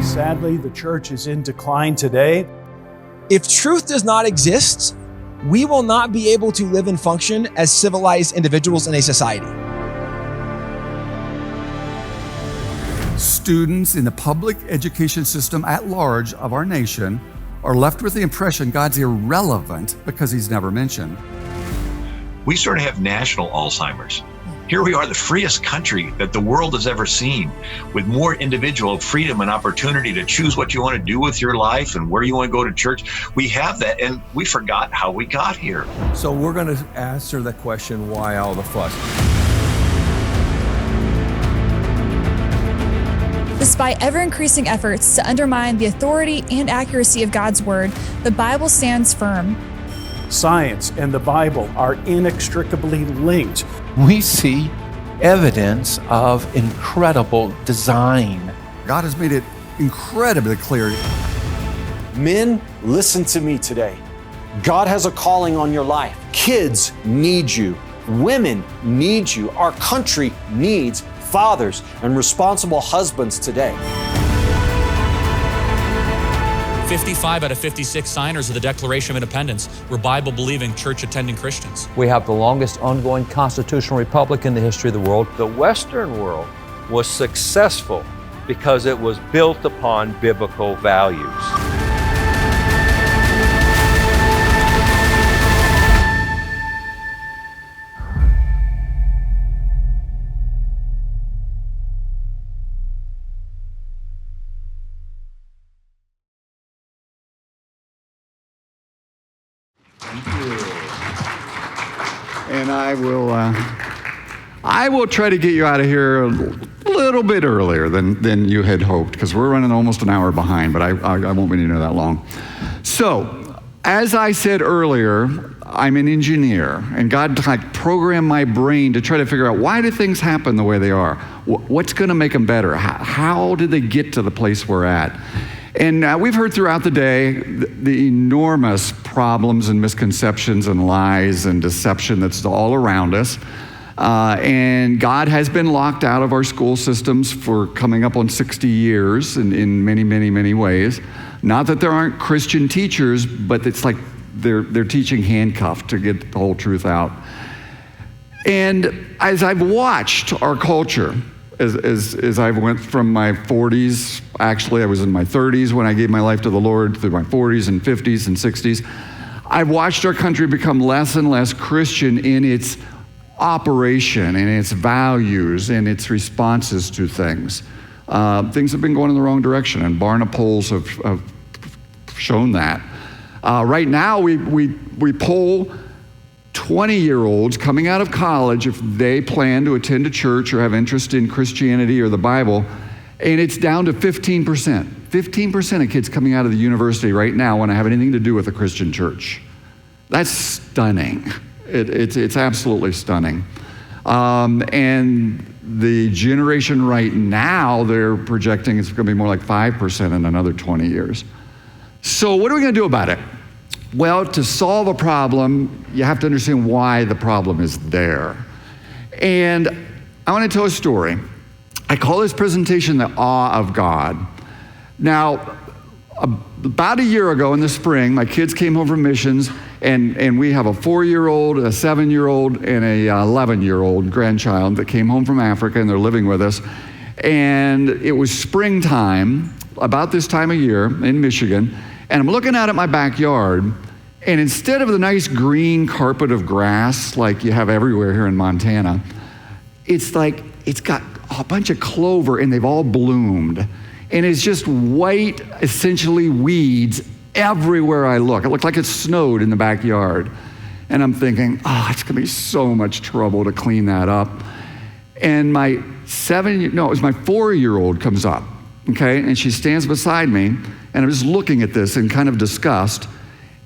Sadly, the church is in decline today. If truth does not exist, we will not be able to live and function as civilized individuals in a society. Students in the public education system at large of our nation are left with the impression God's irrelevant because he's never mentioned. We sort of have national Alzheimer's. Here we are, the freest country that the world has ever seen, with more individual freedom and opportunity to choose what you want to do with your life and where you want to go to church. We have that, and we forgot how we got here. So we're going to answer the question, why all the fuss? Despite ever-increasing efforts to undermine the authority and accuracy of God's Word, the Bible stands firm. Science and the Bible are inextricably linked. We see evidence of incredible design. God has made it incredibly clear. Men, listen to me today. God has a calling on your life. Kids need you. Women need you. Our country needs fathers and responsible husbands today. 55 out of 56 signers of the Declaration of Independence were Bible-believing, church-attending Christians. We have the longest ongoing constitutional republic in the history of the world. The Western world was successful because it was built upon biblical values. And I will try to get you out of here a little bit earlier than you had hoped, because we're running almost an hour behind, but I won't be near that long. So, as I said earlier, I'm an engineer, and God programmed my brain to try to figure out, why do things happen the way they are? What's going to make them better? How did they get to the place we're at? And we've heard throughout the day the enormous problems and misconceptions and lies and deception that's all around us. And God has been locked out of our school systems for coming up on 60 years in many, many, many ways. Not that there aren't Christian teachers, but it's like they're teaching handcuffed to get the whole truth out. And as I've watched our culture, as I went from my 40s, actually I was in my 30s when I gave my life to the Lord, through my 40s and 50s and 60s, I've watched our country become less and less Christian in its operation, in its values, in its responses to things. Things have been going in the wrong direction, and Barna polls have shown that. Right now, we poll 20-year-olds coming out of college if they plan to attend a church or have interest in Christianity or the Bible, and it's down to 15%. 15% of kids coming out of the university right now want to have anything to do with a Christian church. That's stunning. It's absolutely stunning. And the generation right now, they're projecting it's going to be more like 5% in another 20 years. So what are we going to do about it? Well, to solve a problem, you have to understand why the problem is there. And I want to tell a story. I call this presentation the awe of God. Now, about a year ago in the spring, my kids came home from missions, and we have a 4-year-old, a 7-year-old, and a 11-year-old grandchild that came home from Africa, and they're living with us. And it was springtime, about this time of year in Michigan, and I'm looking out at my backyard, and instead of the nice green carpet of grass like you have everywhere here in Montana, it's like it's got a bunch of clover, and they've all bloomed. And it's just white, essentially weeds everywhere I look. It looks like it snowed in the backyard. And I'm thinking, it's gonna be so much trouble to clean that up. And my 4-year-old comes up, okay? And she stands beside me, and I'm just looking at this in kind of disgust.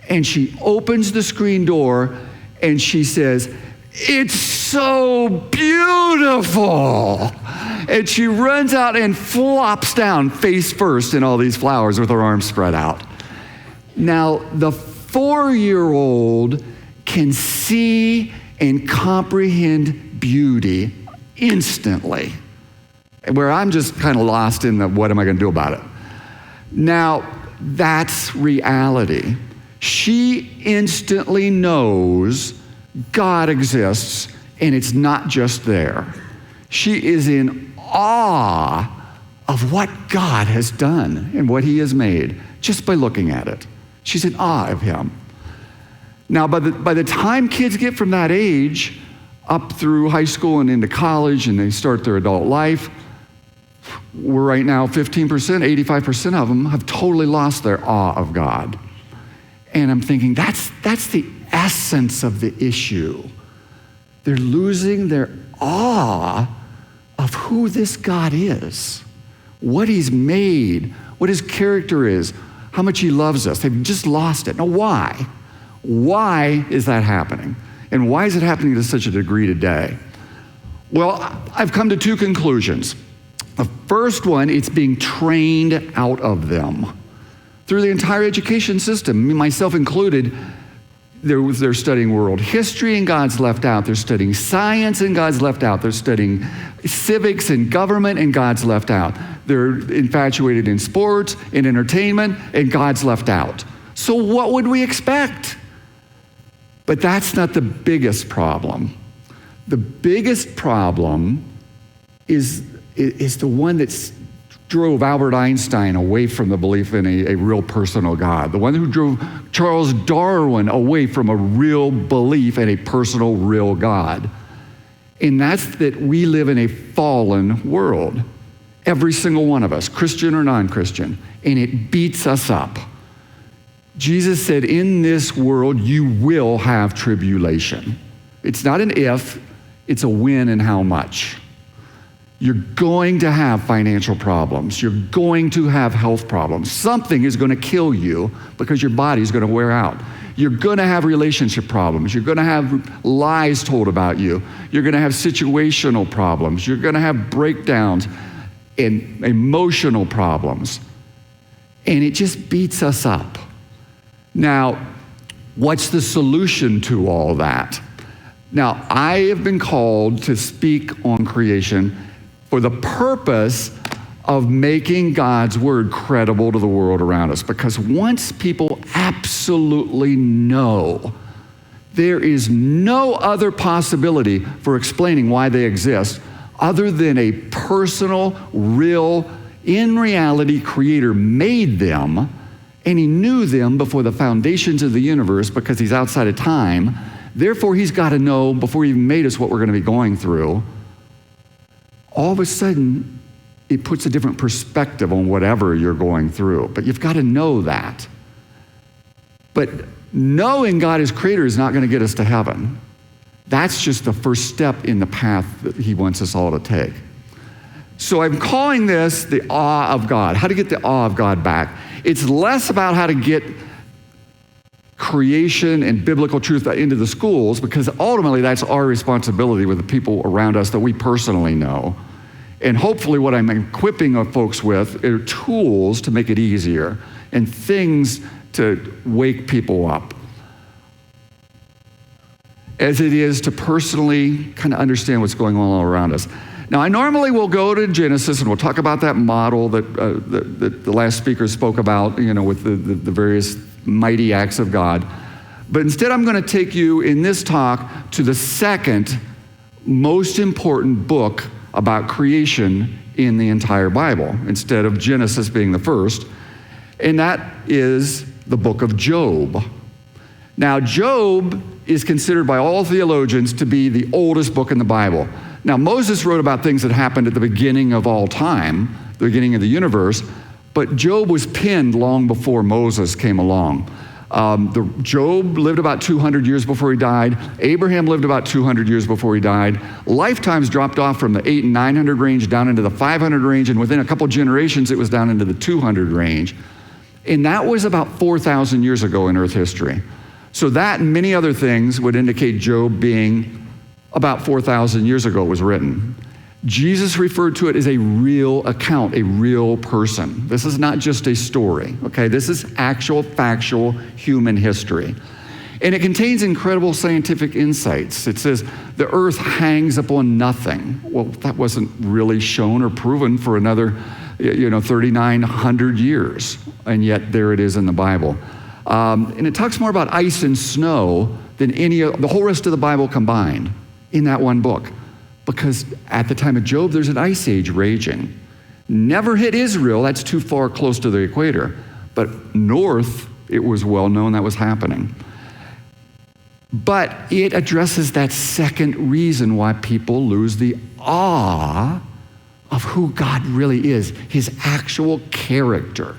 And she opens the screen door, and she says, "It's so beautiful." And she runs out and flops down face first in all these flowers with her arms spread out. Now, the 4-year-old can see and comprehend beauty instantly, where I'm just kind of lost in the what am I going to do about it. Now, that's reality. She instantly knows God exists, and it's not just there. She is in awe of what God has done and what he has made just by looking at it. She's in awe of him. Now, by the time kids get from that age up through high school and into college and they start their adult life, we're right now 15%, 85% of them have totally lost their awe of God. And I'm thinking, that's the essence of the issue. They're losing their awe of who this God is, what he's made, what his character is, how much he loves us. They've just lost it. Now, why? Why is that happening? And why is it happening to such a degree today? Well, I've come to two conclusions. The first one, it's being trained out of them. Through the entire education system, me, myself included, they're studying world history and God's left out. They're studying science and God's left out. They're studying civics and government and God's left out. They're infatuated in sports and entertainment and God's left out. So what would we expect? But that's not the biggest problem. The biggest problem is the one that drove Albert Einstein away from the belief in a real personal God. The one who drove Charles Darwin away from a real belief in a personal, real God. And that's that we live in a fallen world. Every single one of us, Christian or non-Christian, and it beats us up. Jesus said, in this world, you will have tribulation. It's not an if, it's a when and how much. You're going to have financial problems. You're going to have health problems. Something is going to kill you because your body's going to wear out. You're going to have relationship problems. You're going to have lies told about you. You're going to have situational problems. You're going to have breakdowns and emotional problems. And it just beats us up. Now, what's the solution to all that? Now, I have been called to speak on creation for the purpose of making God's word credible to the world around us. Because once people absolutely know, there is no other possibility for explaining why they exist other than a personal, real, in reality, creator made them, and he knew them before the foundations of the universe because he's outside of time. Therefore, he's got to know before he even made us what we're going to be going through. All of a sudden, it puts a different perspective on whatever you're going through. But you've got to know that. But knowing God as creator is not going to get us to heaven. That's just the first step in the path that he wants us all to take. So I'm calling this the awe of God. How to get the awe of God back. It's less about how to get creation and biblical truth into the schools, because ultimately that's our responsibility with the people around us that we personally know. And hopefully what I'm equipping our folks with are tools to make it easier and things to wake people up, as it is to personally kind of understand what's going on all around us. Now, I normally will go to Genesis and we'll talk about that model that the last speaker spoke about, with the various mighty acts of God. But instead, I'm going to take you in this talk to the second most important book about creation in the entire Bible, instead of Genesis being the first, and that is the book of Job. Now, Job is considered by all theologians to be the oldest book in the Bible. Now, Moses wrote about things that happened at the beginning of all time, the beginning of the universe, but Job was penned long before Moses came along. Job lived about 200 years before he died. Abraham lived about 200 years before he died. Lifetimes dropped off from the 800 and 900 range down into the 500 range, and within a couple generations, it was down into the 200 range. And that was about 4,000 years ago in Earth history. So that and many other things would indicate Job being about 4,000 years ago it was written. Jesus referred to it as a real account, a real person. This is not just a story, okay? This is actual, factual human history. And it contains incredible scientific insights. It says the earth hangs upon nothing. Well, that wasn't really shown or proven for another 3,900 years, and yet there it is in the Bible. And it talks more about ice and snow than the whole rest of the Bible combined in that one book. Because at the time of Job, there's an ice age raging. Never hit Israel, that's too far close to the equator. But north, it was well known that was happening. But it addresses that second reason why people lose the awe of who God really is, his actual character,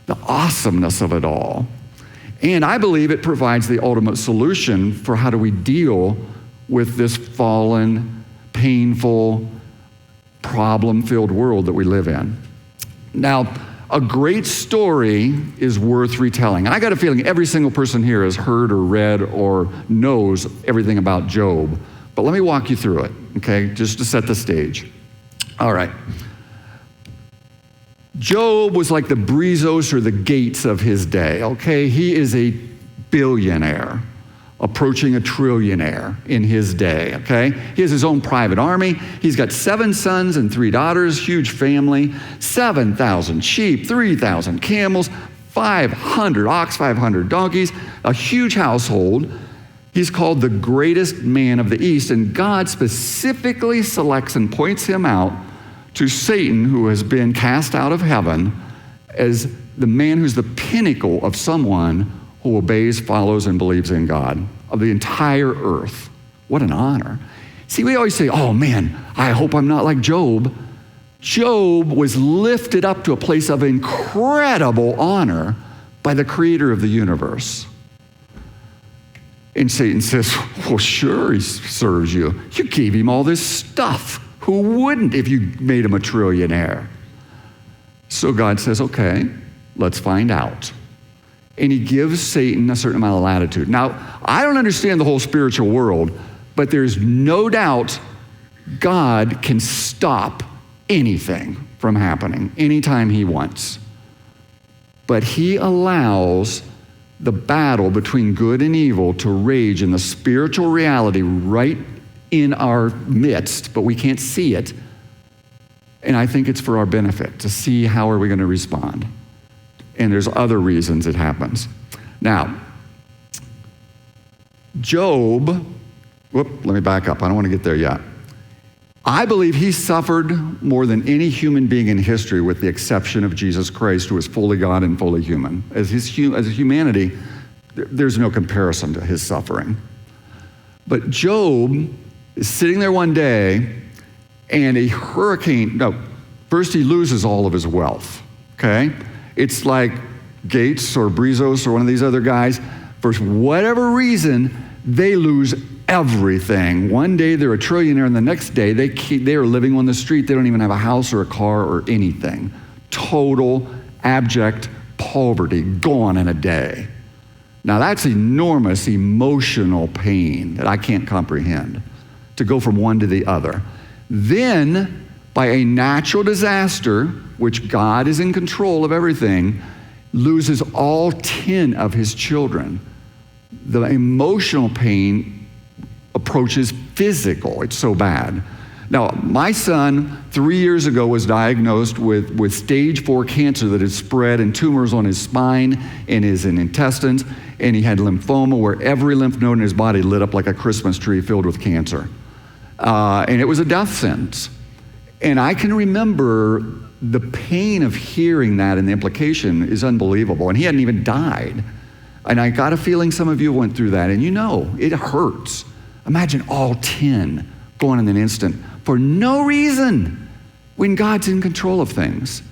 the awesomeness of it all. And I believe it provides the ultimate solution for how do we deal with this fallen, painful, problem-filled world that we live in. Now, a great story is worth retelling. And I got a feeling every single person here has heard or read or knows everything about Job. But let me walk you through it, okay, just to set the stage. All right. Job was like the Bezos or the Gates of his day, okay? He is a billionaire, approaching a trillionaire in his day, okay? He has his own private army. He's got 7 sons and 3 daughters, huge family, 7,000 sheep, 3,000 camels, 500 ox, 500 donkeys, a huge household. He's called the greatest man of the East, and God specifically selects and points him out to Satan, who has been cast out of heaven, as the man who's the pinnacle of someone who obeys, follows, and believes in God, of the entire earth. What an honor. See, we always say, oh man, I hope I'm not like Job. Job was lifted up to a place of incredible honor by the creator of the universe. And Satan says, well, sure, he serves you. You gave him all this stuff. Who wouldn't if you made him a trillionaire? So God says, okay, let's find out. And he gives Satan a certain amount of latitude. Now, I don't understand the whole spiritual world, but there's no doubt God can stop anything from happening anytime he wants. But he allows the battle between good and evil to rage in the spiritual reality right in our midst, but we can't see it. And I think it's for our benefit to see how are we going to respond. And there's other reasons it happens. Now, Job, let me back up. I don't want to get there yet. I believe he suffered more than any human being in history, with the exception of Jesus Christ, who is fully God and fully human. As a humanity, there's no comparison to his suffering. But Job is sitting there one day, and a hurricane, first he loses all of his wealth, okay? It's like Gates or Bezos or one of these other guys, for whatever reason, they lose everything. One day they're a trillionaire, and the next day they are living on the street. They don't even have a house or a car or anything. Total, abject poverty, gone in a day. Now that's enormous emotional pain that I can't comprehend, to go from one to the other. Then, by a natural disaster, which God is in control of everything, loses all 10 of his children. The emotional pain approaches physical. It's so bad. Now, my son, 3 years ago, was diagnosed with stage 4 cancer that had spread and tumors on his spine and his intestines, and he had lymphoma where every lymph node in his body lit up like a Christmas tree filled with cancer. And it was a death sentence. And I can remember the pain of hearing that, and the implication is unbelievable. And he hadn't even died. And I got a feeling some of you went through that, and you know, it hurts. Imagine all 10 going in an instant for no reason when God's in control of things.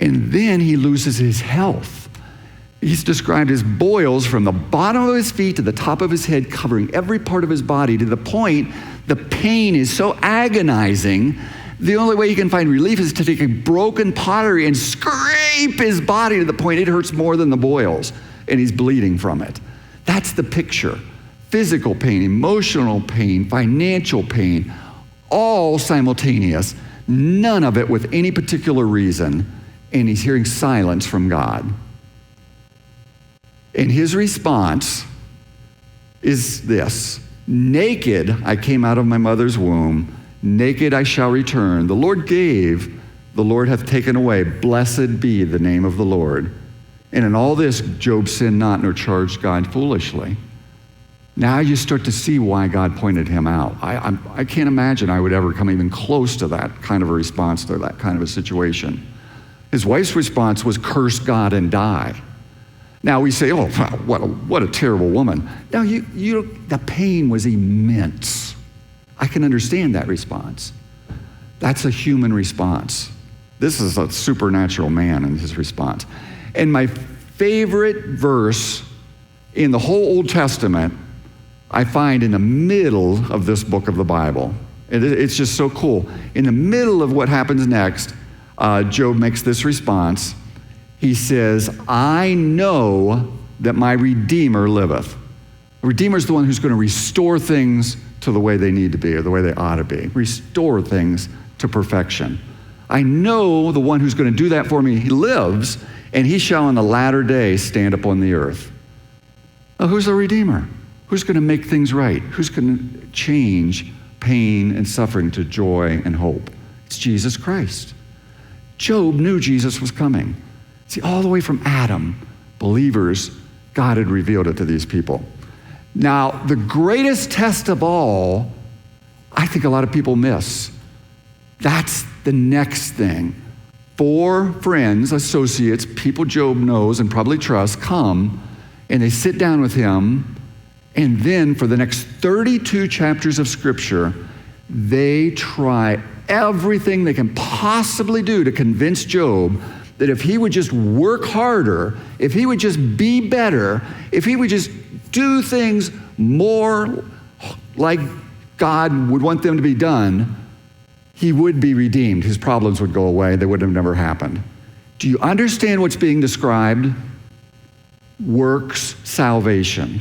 And then he loses his health. He's described as boils from the bottom of his feet to the top of his head, covering every part of his body, to the point the pain is so agonizing, the only way he can find relief is to take a broken pottery and scrape his body to the point it hurts more than the boils, and he's bleeding from it. That's the picture. Physical pain, emotional pain, financial pain, all simultaneous, none of it with any particular reason, and he's hearing silence from God. And his response is this: naked I came out of my mother's womb, naked I shall return. The Lord gave, the Lord hath taken away. Blessed be the name of the Lord. And in all this, Job sinned not nor charged God foolishly. Now you start to see why God pointed him out. I can't imagine I would ever come even close to that kind of a response to that kind of a situation. His wife's response was curse God and die. Now we say, oh, what a terrible woman. Now the pain was immense. I can understand that response. That's a human response. This is a supernatural man in his response. And my favorite verse in the whole Old Testament, I find in the middle of this book of the Bible. It's just so cool. In the middle of what happens next, Job makes this response. He says, I know that my Redeemer liveth. The Redeemer is the one who's going to restore things to the way they need to be or the way they ought to be. Restore things to perfection. I know the one who's going to do that for me. He lives, and he shall in the latter day stand upon the earth. Now, who's the Redeemer? Who's going to make things right? Who's going to change pain and suffering to joy and hope? It's Jesus Christ. Job knew Jesus was coming. See, all the way from Adam, believers, God had revealed it to these people. Now, the greatest test of all, I think a lot of people miss. That's the next thing. 4 friends, associates, people Job knows and probably trusts, come and they sit down with him, and then for the next 32 chapters of Scripture, they try everything they can possibly do to convince Job that if he would just work harder, if he would just be better, if he would just do things more like God would want them to be done, he would be redeemed. His problems would go away. They would have never happened. Do you understand what's being described? Works salvation.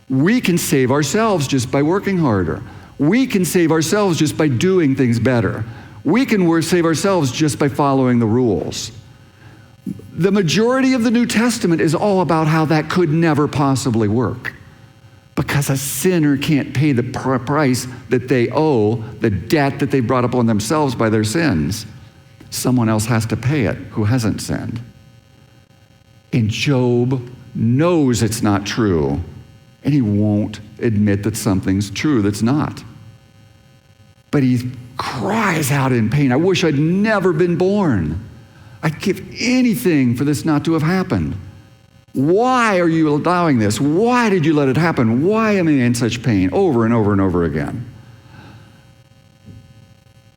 We can save ourselves just by working harder. We can save ourselves just by doing things better. We can save ourselves just by following the rules. The majority of the New Testament is all about how that could never possibly work. Because a sinner can't pay the price that they owe, the debt that they brought upon themselves by their sins. Someone else has to pay it who hasn't sinned. And Job knows it's not true, and he won't admit that something's true that's not. But he cries out in pain, I wish I'd never been born. I'd give anything for this not to have happened. Why are you allowing this? Why did you let it happen? Why am I in such pain? Over and over and over again.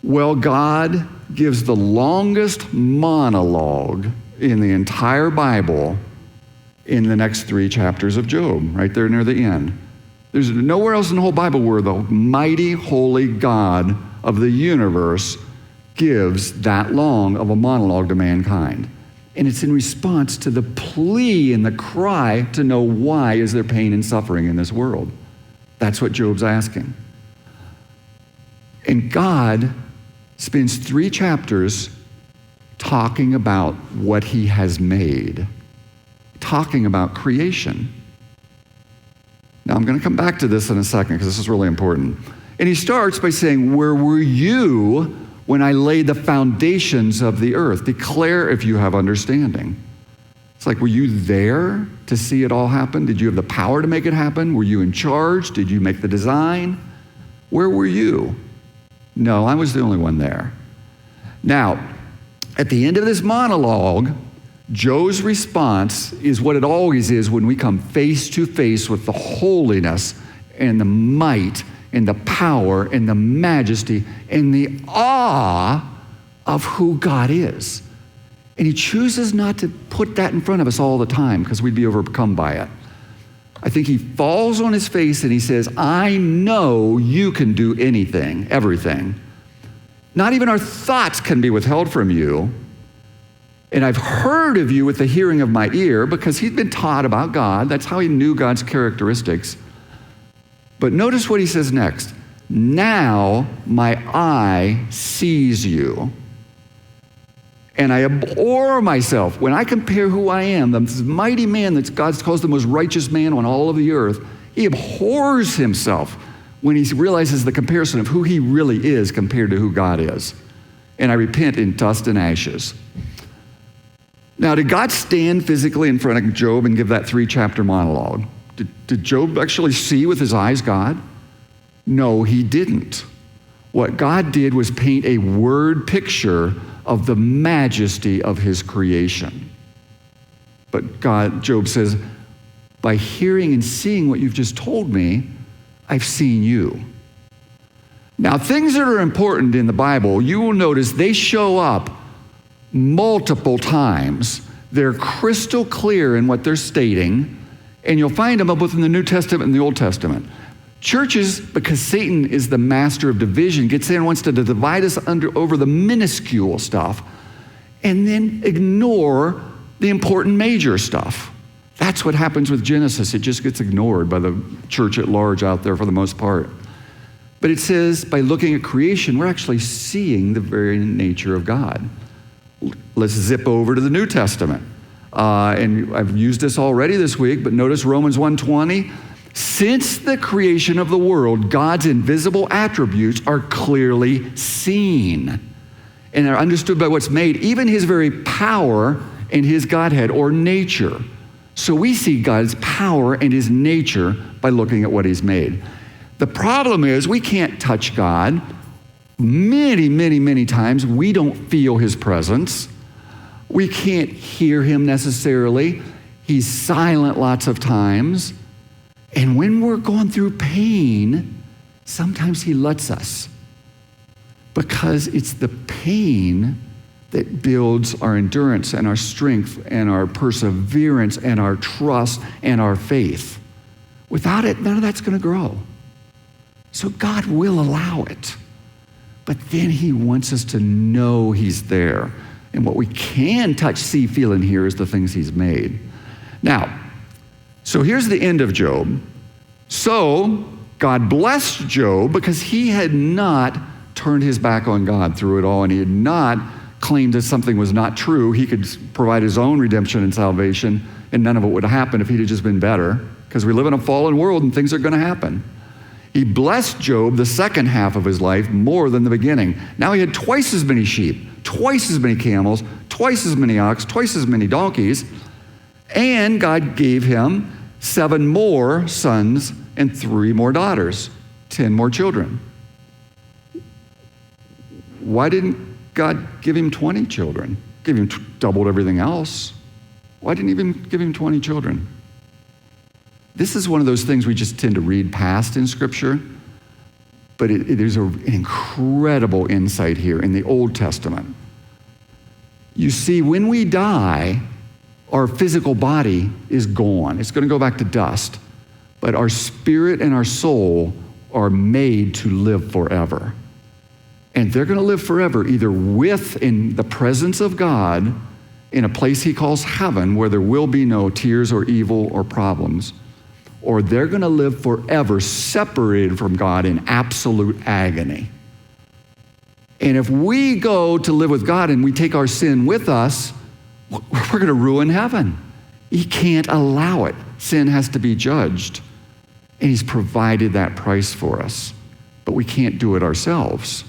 Well, God gives the longest monologue in the entire Bible in the next 3 chapters of Job, right there near the end. There's nowhere else in the whole Bible where the mighty, holy God of the universe gives that long of a monologue to mankind. And it's in response to the plea and the cry to know why is there pain and suffering in this world. That's what Job's asking. And God spends 3 chapters talking about what he has made, talking about creation. Now, I'm going to come back to this in a second because this is really important. And he starts by saying, where were you when I laid the foundations of the earth? Declare if you have understanding. It's like, were you there to see it all happen? Did you have the power to make it happen? Were you in charge? Did you make the design? Where were you? No, I was the only one there. Now, at the end of this monologue, Job's response is what it always is when we come face to face with the holiness and the might and the power and the majesty and the awe of who God is. And he chooses not to put that in front of us all the time because we'd be overcome by it. I think he falls on his face and he says, I know you can do anything, everything. Not even our thoughts can be withheld from you. And I've heard of you with the hearing of my ear, because he'd been taught about God. That's how he knew God's characteristics. But notice what he says next. Now my eye sees you, and I abhor myself. When I compare who I am, this mighty man that God calls the most righteous man on all of the earth, he abhors himself when he realizes the comparison of who he really is compared to who God is. and I repent in dust and ashes. Now, did God stand physically in front of Job and give that 3-chapter monologue? Did Job actually see with his eyes God? No, he didn't. What God did was paint a word picture of the majesty of his creation. But Job says, by hearing and seeing what you've just told me, I've seen you. Now, things that are important in the Bible, you will notice they show up multiple times. They're crystal clear in what they're stating, and you'll find them both in the New Testament and the Old Testament. Churches, because Satan is the master of division, gets in and wants to divide us over the minuscule stuff and then ignore the important major stuff. That's what happens with Genesis. It just gets ignored by the church at large out there for the most part. But it says by looking at creation, we're actually seeing the very nature of God. Let's zip over to the New Testament. And I've used this already this week, but notice Romans 1:20. Since the creation of the world, God's invisible attributes are clearly seen and are understood by what's made, even his very power and his Godhead or nature. So we see God's power and his nature by looking at what he's made. The problem is we can't touch God. Many times we don't feel his presence. We can't hear him necessarily. He's silent lots of times. And when we're going through pain, sometimes he lets us, because it's the pain that builds our endurance and our strength and our perseverance and our trust and our faith. Without it, none of that's going to grow. So God will allow it. But then he wants us to know he's there. And what we can touch, see, feel, and hear is the things he's made. Now, so here's the end of Job. So God blessed Job because he had not turned his back on God through it all, and he had not claimed that something was not true. He could provide his own redemption and salvation, and none of it would have happened if he'd have just been better, because we live in a fallen world and things are going to happen. He blessed Job the second half of his life more than the beginning. Now he had twice as many sheep, twice as many camels, twice as many ox, twice as many donkeys, and God gave him 7 more sons and 3 more daughters, 10 more children. Why didn't God give him 20 children? Give him doubled everything else. Why didn't he even give him 20 children? This is one of those things we just tend to read past in Scripture, but there's an incredible insight here in the Old Testament. You see, when we die, our physical body is gone. It's going to go back to dust. But our spirit and our soul are made to live forever. And they're going to live forever either in the presence of God in a place he calls heaven, where there will be no tears or evil or problems, or they're going to live forever separated from God in absolute agony. And if we go to live with God and we take our sin with us, we're going to ruin heaven. He can't allow it. Sin has to be judged. And he's provided that price for us. But we can't do it ourselves.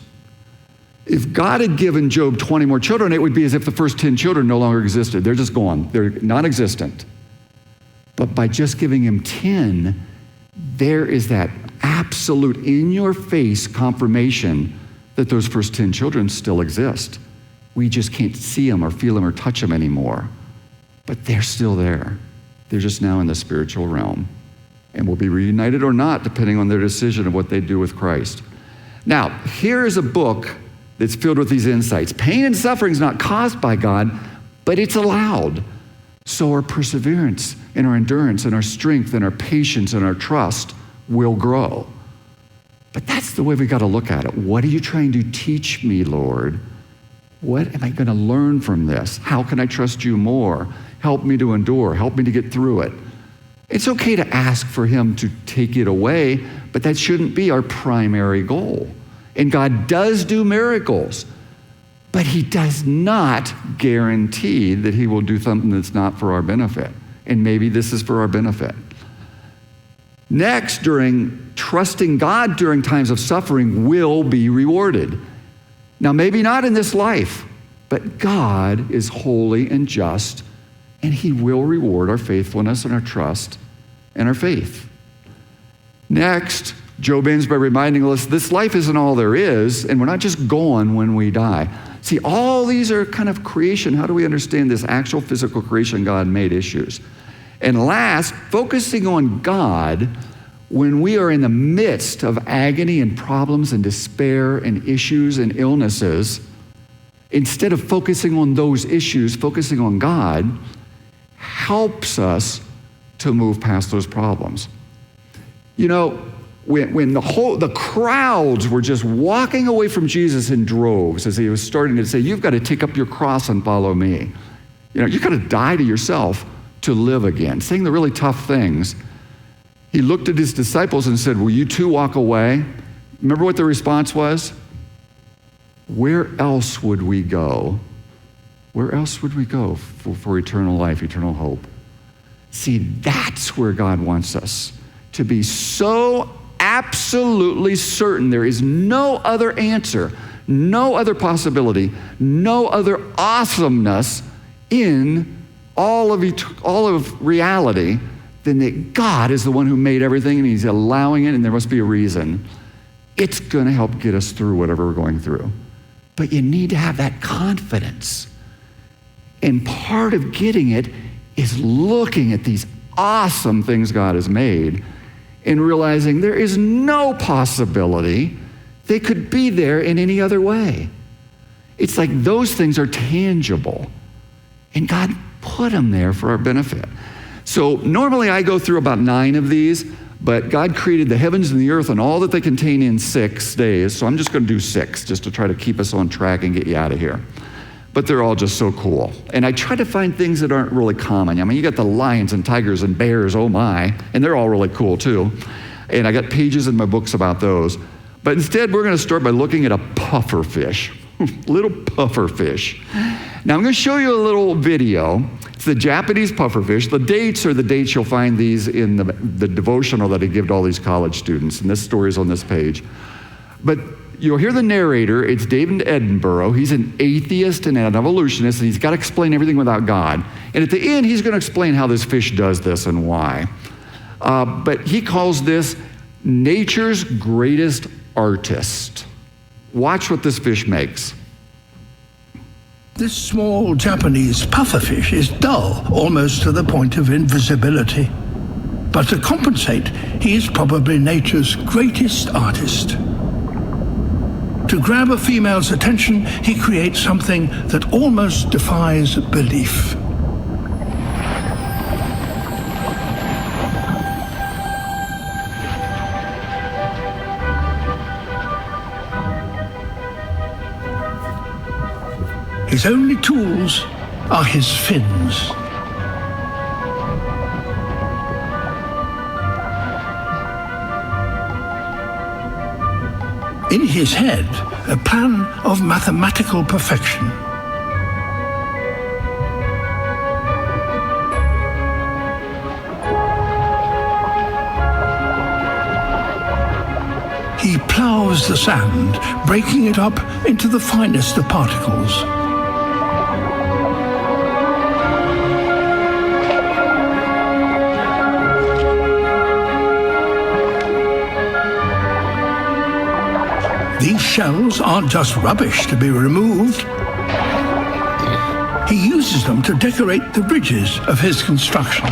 If God had given Job 20 more children, it would be as if the first 10 children no longer existed. They're just gone. They're non-existent. But by just giving him 10, there is that absolute in-your-face confirmation that those first 10 children still exist. We just can't see them or feel them or touch them anymore. But they're still there. They're just now in the spiritual realm and will be reunited or not, depending on their decision of what they do with Christ. Now, here is a book that's filled with these insights. Pain and suffering is not caused by God, but it's allowed. So our perseverance and our endurance and our strength and our patience and our trust will grow. But that's the way we got to look at it. What are you trying to teach me, Lord? What am I going to learn from this? How can I trust you more? Help me to endure. Help me to get through it. It's okay to ask for him to take it away, but that shouldn't be our primary goal. And God does do miracles, but he does not guarantee that he will do something that's not for our benefit. And maybe this is for our benefit. Next, trusting God during times of suffering will be rewarded. Now, maybe not in this life, but God is holy and just, and he will reward our faithfulness and our trust and our faith. Next, Job ends by reminding us this life isn't all there is, and we're not just gone when we die. See, all these are kind of creation. How do we understand this actual physical creation God made issues? And last, focusing on God when we are in the midst of agony and problems and despair and issues and illnesses, instead of focusing on those issues, focusing on God helps us to move past those problems. You know, when the crowds were just walking away from Jesus in droves as he was starting to say, you've got to take up your cross and follow me. You know, you've got to die to yourself to live again, saying the really tough things. He looked at his disciples and said, will you too walk away? Remember what the response was? Where else would we go? Where else would we go for eternal life, eternal hope? See, that's where God wants us, to be so absolutely certain there is no other answer, no other possibility, no other awesomeness in all of reality than that God is the one who made everything and he's allowing it, and there must be a reason. It's going to help get us through whatever we're going through. But you need to have that confidence. And part of getting it is looking at these awesome things God has made and realizing there is no possibility they could be there in any other way. It's like those things are tangible, and God put them there for our benefit. So normally I go through about 9 of these, but God created the heavens and the earth and all that they contain in 6 days, so I'm just going to do 6 just to try to keep us on track and get you out of here. But they're all just so cool. And I try to find things that aren't really common. I mean, you got the lions and tigers and bears, oh my, and they're all really cool too. And I got pages in my books about those. But instead, we're going to start by looking at a puffer fish, little puffer fish. Now, I'm going to show you a little video. It's the Japanese puffer fish. The dates are the dates you'll find these in the devotional that I give to all these college students. And this story is on this page. But you'll hear the narrator. It's David Edinburgh. He's an atheist and an evolutionist, and he's got to explain everything without God. And at the end, he's going to explain how this fish does this and why. But he calls this nature's greatest artist. Watch what this fish makes. This small Japanese pufferfish is dull, almost to the point of invisibility. But to compensate, he is probably nature's greatest artist. To grab a female's attention, he creates something that almost defies belief. His only tools are his fins. In his head, a plan of mathematical perfection. He plows the sand, breaking it up into the finest of particles. These shells aren't just rubbish to be removed. He uses them to decorate the ridges of his construction.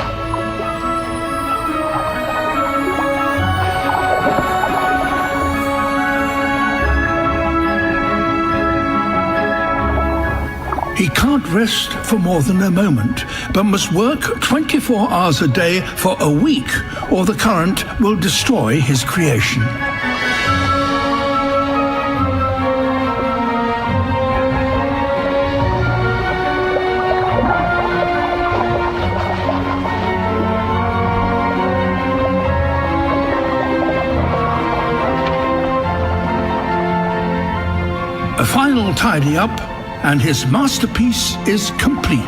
He can't rest for more than a moment, but must work 24 hours a day for a week, or the current will destroy his creation. A final tidy up, and his masterpiece is complete.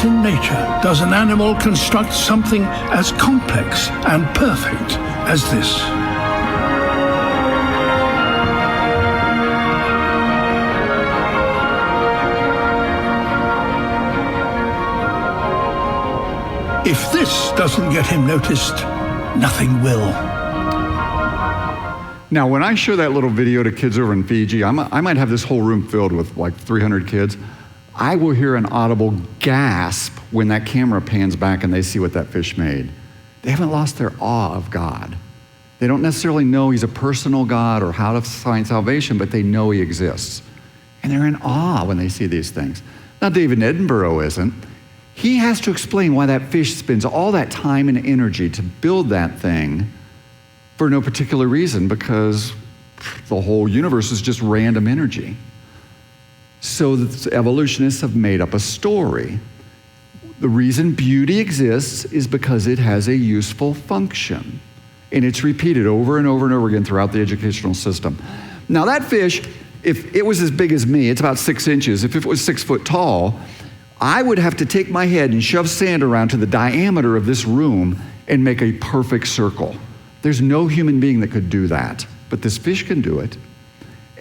else in nature does an animal construct something as complex and perfect as this? If this doesn't get him noticed, nothing will. Now, when I show that little video to kids over in Fiji, I might have this whole room filled with like 300 kids. I will hear an audible gasp when that camera pans back and they see what that fish made. They haven't lost their awe of God. They don't necessarily know he's a personal God or how to find salvation, but they know he exists. And they're in awe when they see these things. Now, David Edinburgh isn't. He has to explain why that fish spends all that time and energy to build that thing for no particular reason, because the whole universe is just random energy. So the evolutionists have made up a story. The reason beauty exists is because it has a useful function. And it's repeated over and over and over again throughout the educational system. Now that fish, if it was as big as me, it's about 6 inches. If it was 6 foot tall, I would have to take my head and shove sand around to the diameter of this room and make a perfect circle. There's no human being that could do that, but this fish can do it.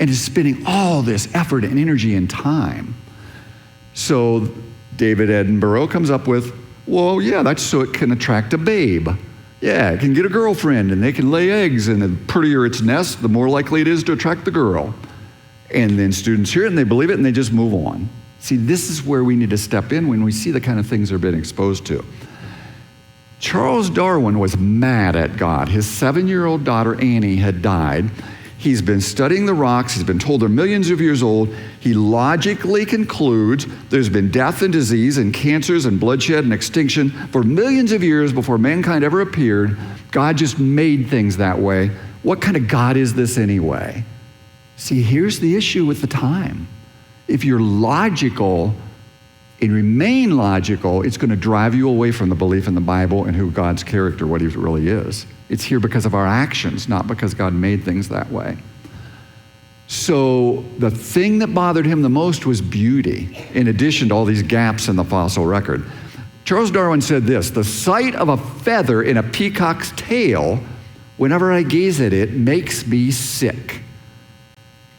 And is spending all this effort and energy and time. So David Edinburgh comes up with, well, yeah, that's so it can attract a babe. Yeah, it can get a girlfriend and they can lay eggs, and the prettier its nest, the more likely it is to attract the girl. And then students hear it and they believe it and they just move on. See, this is where we need to step in when we see the kind of things they're being exposed to. Charles Darwin was mad at God. His 7-year-old daughter, Annie, had died. He's been studying the rocks. He's been told they're millions of years old. He logically concludes there's been death and disease and cancers and bloodshed and extinction for millions of years before mankind ever appeared. God just made things that way. What kind of God is this anyway? See, here's the issue with the time. If you're logical and remain logical, it's going to drive you away from the belief in the Bible and who God's character, what he really is. It's here because of our actions, not because God made things that way. So the thing that bothered him the most was beauty, in addition to all these gaps in the fossil record. Charles Darwin said this: the sight of a feather in a peacock's tail, whenever I gaze at it, makes me sick.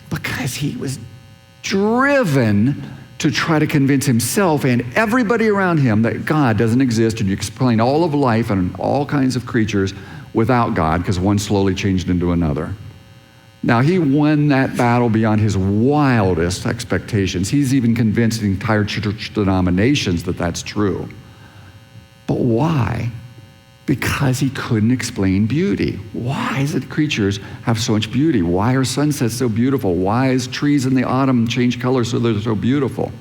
Because he was driven to try to convince himself and everybody around him that God doesn't exist, and you explain all of life and all kinds of creatures without God, because one slowly changed into another. Now, he won that battle beyond his wildest expectations. He's even convinced the entire church denominations that that's true. But why? Because he couldn't explain beauty. Why is it creatures have so much beauty? Why are sunsets so beautiful? Why is trees in the autumn change color so they're so beautiful?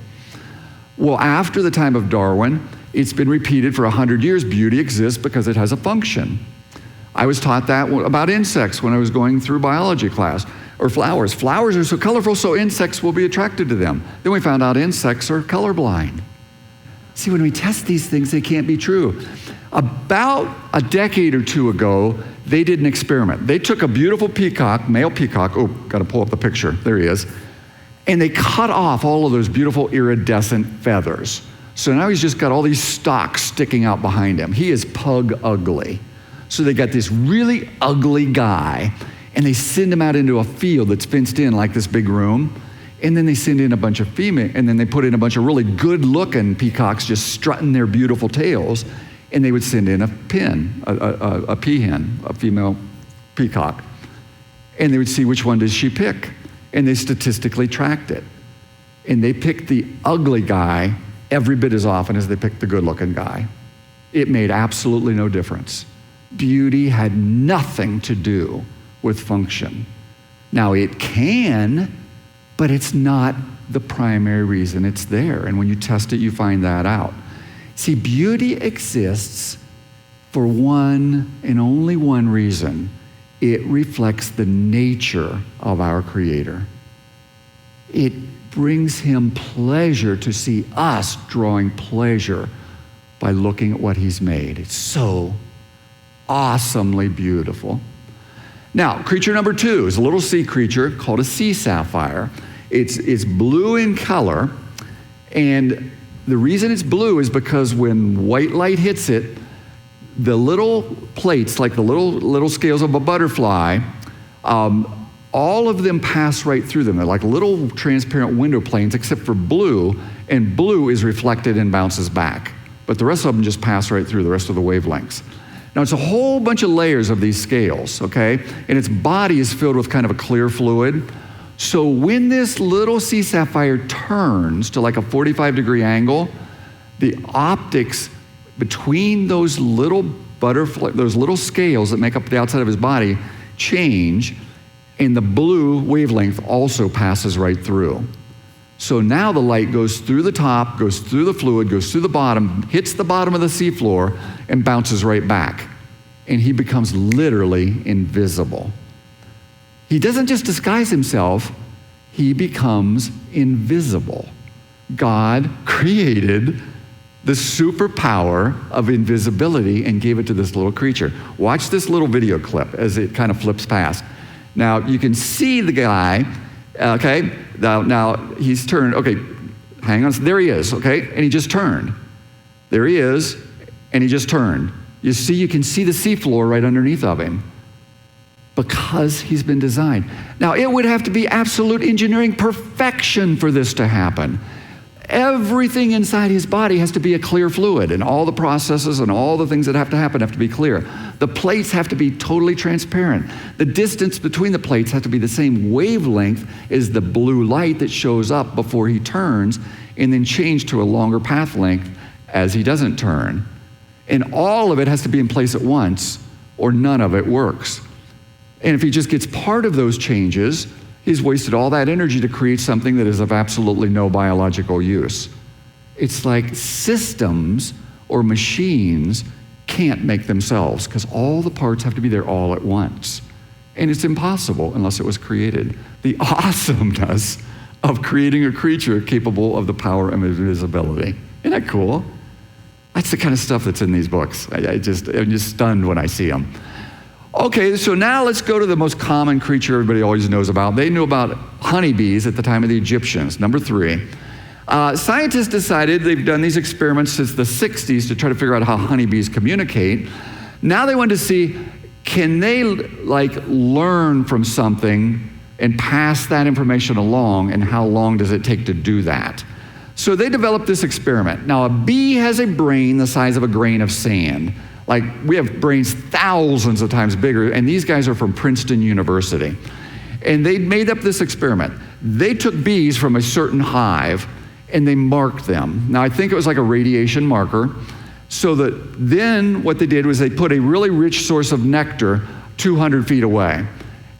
Well, after the time of Darwin, it's been repeated for 100 years. Beauty exists because it has a function. I was taught that about insects when I was going through biology class. Or flowers. Flowers are so colorful, so insects will be attracted to them. Then we found out insects are colorblind. See, when we test these things, they can't be true. About a decade or two ago, they did an experiment. They took a beautiful peacock, male peacock, oh, got to pull up the picture, there he is, and they cut off all of those beautiful iridescent feathers. So now he's just got all these stalks sticking out behind him. He is pug ugly. So they got this really ugly guy, and they send him out into a field that's fenced in like this big room, and then they send in a bunch of female, and then they put in a bunch of really good-looking peacocks just strutting their beautiful tails, and they would send in a peahen, a female peacock, and they would see which one does she pick, and they statistically tracked it. And they picked the ugly guy every bit as often as they picked the good-looking guy. It made absolutely no difference. Beauty had nothing to do with function. Now it can, but it's not the primary reason it's there. And when you test it, you find that out. See, beauty exists for one and only one reason. It reflects the nature of our Creator. It brings him pleasure to see us drawing pleasure by looking at what he's made. It's so awesomely beautiful. Now, creature number 2 is a little sea creature called a sea sapphire. It's blue in color, and The reason it's blue is because when white light hits it, the little plates, like the little scales of a butterfly, all of them pass right through them. They're like little transparent window planes, except for blue, and blue is reflected and bounces back. But the rest of them just pass right through the rest of the wavelengths. Now, it's a whole bunch of layers of these scales, okay? And its body is filled with kind of a clear fluid. So when this little sea sapphire turns to like a 45-degree angle, the optics between those little those little scales that make up the outside of his body change, and the blue wavelength also passes right through. So now the light goes through the top, goes through the fluid, goes through the bottom, hits the bottom of the seafloor, and bounces right back. And he becomes literally invisible. He doesn't just disguise himself, he becomes invisible. God created the superpower of invisibility and gave it to this little creature. Watch this little video clip as it kind of flips past. Now, you can see the guy, okay? Now he's turned, okay, hang on, there he is, okay? And he just turned. There he is, and he just turned. You can see the seafloor right underneath of him because he's been designed. Now, it would have to be absolute engineering perfection for this to happen. Everything inside his body has to be a clear fluid, and all the processes and all the things that have to happen have to be clear. The plates have to be totally transparent. The distance between the plates has to be the same wavelength as the blue light that shows up before he turns, and then change to a longer path length as he doesn't turn. And all of it has to be in place at once, or none of it works. And if he just gets part of those changes, he's wasted all that energy to create something that is of absolutely no biological use. It's like systems or machines can't make themselves because all the parts have to be there all at once. And it's impossible unless it was created. The awesomeness of creating a creature capable of the power of invisibility. Isn't that cool? That's the kind of stuff that's in these books. I'm just stunned when I see them. Okay, so now let's go to the most common creature everybody always knows about. They knew about honeybees at the time of the Egyptians. Number 3. Scientists decided, they've done these experiments since the 60s to try to figure out how honeybees communicate. Now they wanted to see, can they learn from something and pass that information along, and how long does it take to do that? So they developed this experiment. Now, a bee has a brain the size of a grain of sand. Like, we have brains thousands of times bigger, and these guys are from Princeton University. And they made up this experiment. They took bees from a certain hive, and they marked them. Now, I think it was like a radiation marker, so that then what they did was they put a really rich source of nectar 200 feet away.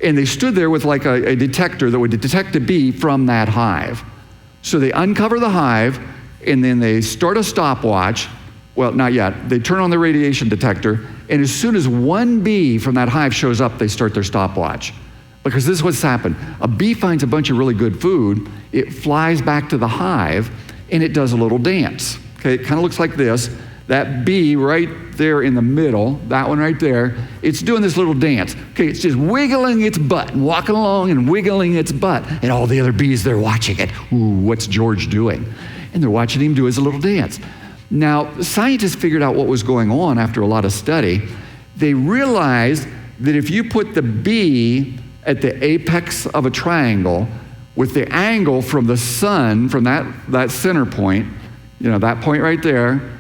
And they stood there with like a detector that would detect a bee from that hive. So they uncover the hive, and then they start a stopwatch. Well, not yet. They turn on the radiation detector, and as soon as one bee from that hive shows up, they start their stopwatch. Because this is what's happened. A bee finds a bunch of really good food, it flies back to the hive, and it does a little dance. Okay, it kind of looks like this. That bee right there in the middle, that one right there, it's doing this little dance. Okay, it's just wiggling its butt and walking along and wiggling its butt. And all the other bees, they're watching it. Ooh, what's George doing? And they're watching him do his little dance. Now, scientists figured out what was going on after a lot of study. They realized that if you put the bee at the apex of a triangle with the angle from the sun, from that center point, that point right there,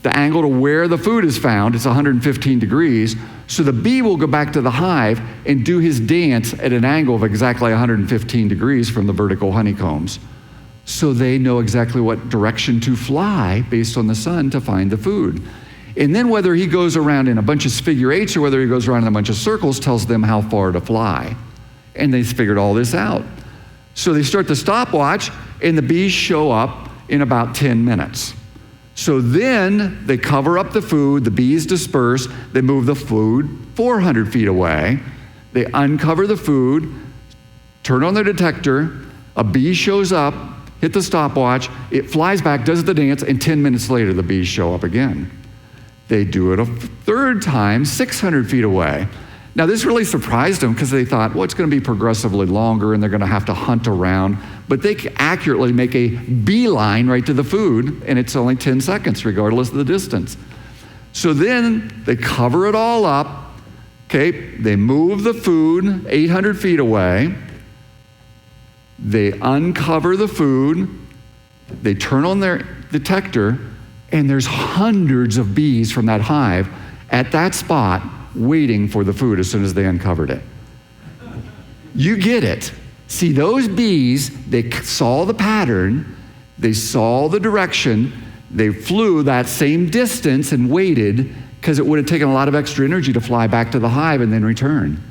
the angle to where the food is found, it's 115 degrees. So the bee will go back to the hive and do his dance at an angle of exactly 115 degrees from the vertical honeycombs. So they know exactly what direction to fly based on the sun to find the food. And then whether he goes around in a bunch of figure 8s or whether he goes around in a bunch of circles tells them how far to fly. And they figured all this out. So they start the stopwatch, and the bees show up in about 10 minutes. So then they cover up the food, the bees disperse, they move the food 400 feet away, they uncover the food, turn on their detector, a bee shows up, hit the stopwatch, it flies back, does the dance, and 10 minutes later the bees show up again. They do it a third time, 600 feet away. Now this really surprised them because they thought, well, it's going to be progressively longer and they're going to have to hunt around. but they can accurately make a beeline right to the food, and it's only 10 seconds, regardless of the distance. So then they cover it all up, okay? They move the food 800 feet away. They uncover the food. They turn on their detector, and there's hundreds of bees from that hive at that spot waiting for the food as soon as they uncovered it. You get it. See, those bees, they saw the pattern, they saw the direction, they flew that same distance and waited because it would have taken a lot of extra energy to fly back to the hive and then return.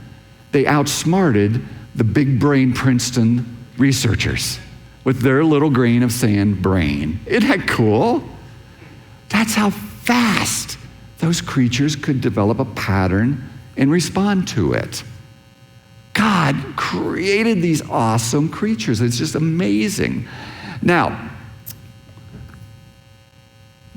They outsmarted the big brain Princeton researchers with their little grain of sand brain. Isn't that cool? That's how fast those creatures could develop a pattern and respond to it. God created these awesome creatures. It's just amazing. Now,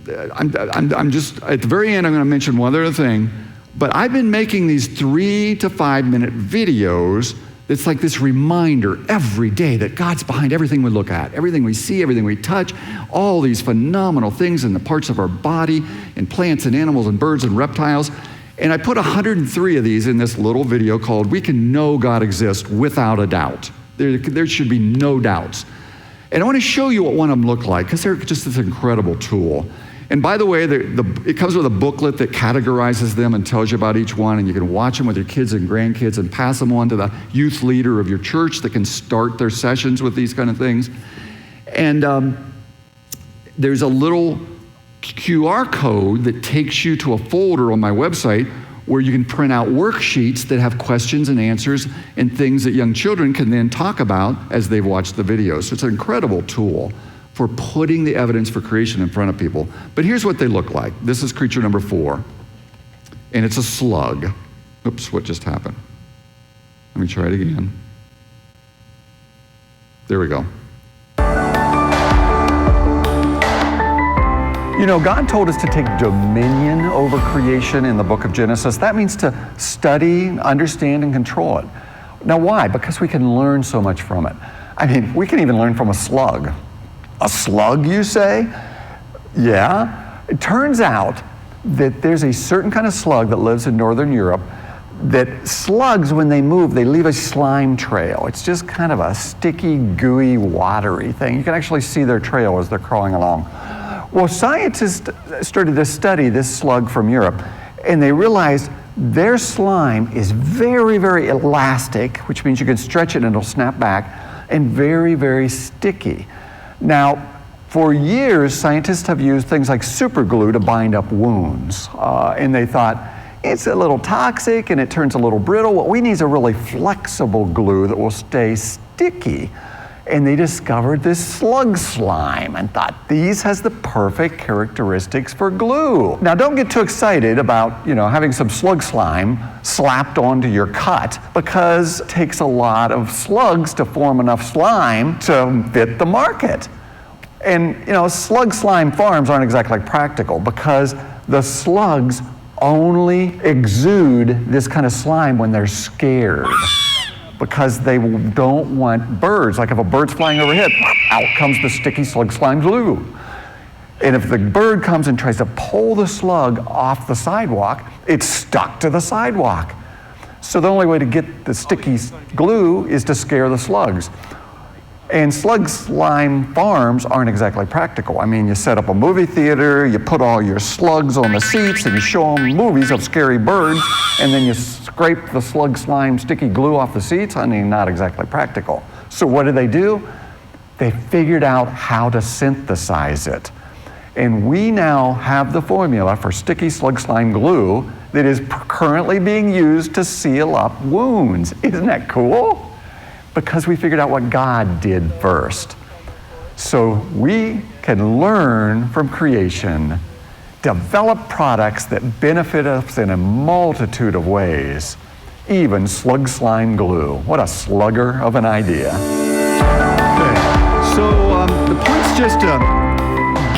I'm just, at the very end, I'm going to mention one other thing, but I've been making these 3 to 5 minute videos. It's like this reminder every day that God's behind everything we look at, everything we see, everything we touch, all these phenomenal things in the parts of our body, and plants and animals and birds and reptiles. And I put 103 of these in this little video called We Can Know God Exists Without a Doubt. There should be no doubts. And I want to show you what one of them look like, because they're just this incredible tool. And by the way, it comes with a booklet that categorizes them and tells you about each one, and you can watch them with your kids and grandkids and pass them on to the youth leader of your church that can start their sessions with these kind of things. And there's a little QR code that takes you to a folder on my website where you can print out worksheets that have questions and answers and things that young children can then talk about as they've watched the videos. So it's an incredible tool for putting the evidence for creation in front of people. But here's what they look like. This is creature number 4, and it's a slug. Oops, what just happened? Let me try it again. There we go. You know, God told us to take dominion over creation in the book of Genesis. That means to study, understand, and control it. Now, why? Because we can learn so much from it. I mean, we can even learn from a slug. A slug, you say? Yeah. It turns out that there's a certain kind of slug that lives in northern Europe that slugs, when they move, they leave a slime trail. It's just kind of a sticky, gooey, watery thing. You can actually see their trail as they're crawling along. Well, scientists started to study this slug from Europe, and they realized their slime is very, very elastic, which means you can stretch it and it'll snap back, and very, very sticky. Now, for years, scientists have used things like super glue to bind up wounds, and they thought, it's a little toxic and it turns a little brittle. What we need is a really flexible glue that will stay sticky. And they discovered this slug slime and thought, these has the perfect characteristics for glue. Now, don't get too excited about, having some slug slime slapped onto your cut, because it takes a lot of slugs to form enough slime to fit the market. And, slug slime farms aren't exactly practical, because the slugs only exude this kind of slime when they're scared, because they don't want birds. Like if a bird's flying overhead, out comes the sticky slug slime glue. And if the bird comes and tries to pull the slug off the sidewalk, it's stuck to the sidewalk. So the only way to get the sticky glue is to scare the slugs. And slug slime farms aren't exactly practical. I mean, you set up a movie theater, you put all your slugs on the seats, and you show them movies of scary birds, and then you scrape the slug slime sticky glue off the seats. I mean, not exactly practical. So what do? They figured out how to synthesize it. And we now have the formula for sticky slug slime glue that is currently being used to seal up wounds. Isn't that cool? Because we figured out what God did first. So we can learn from creation, develop products that benefit us in a multitude of ways, even slug slime glue. What a slugger of an idea. Okay. So the point's just to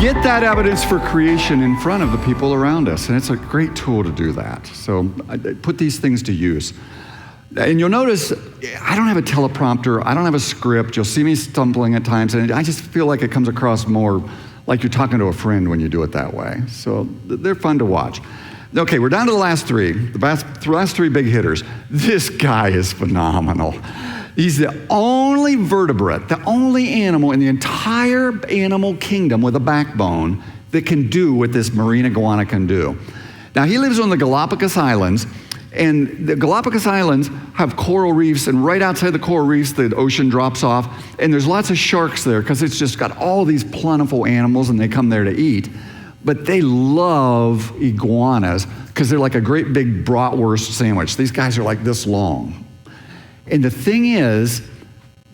get that evidence for creation in front of the people around us, and it's a great tool to do that. So I put these things to use. And you'll notice I don't have a teleprompter. I don't have a script. You'll see me stumbling at times, and I just feel like it comes across more like you're talking to a friend when you do it that way. So they're fun to watch. Okay, we're down to the last three. The last three big hitters. This guy is phenomenal. He's the only vertebrate, the only animal in the entire animal kingdom with a backbone that can do what this marine iguana can do. Now, he lives on the Galapagos Islands, and the Galapagos Islands have coral reefs, and right outside the coral reefs, the ocean drops off, and there's lots of sharks there because it's just got all these plentiful animals, and they come there to eat. But they love iguanas because they're like a great big bratwurst sandwich. These guys are like this long. And the thing is,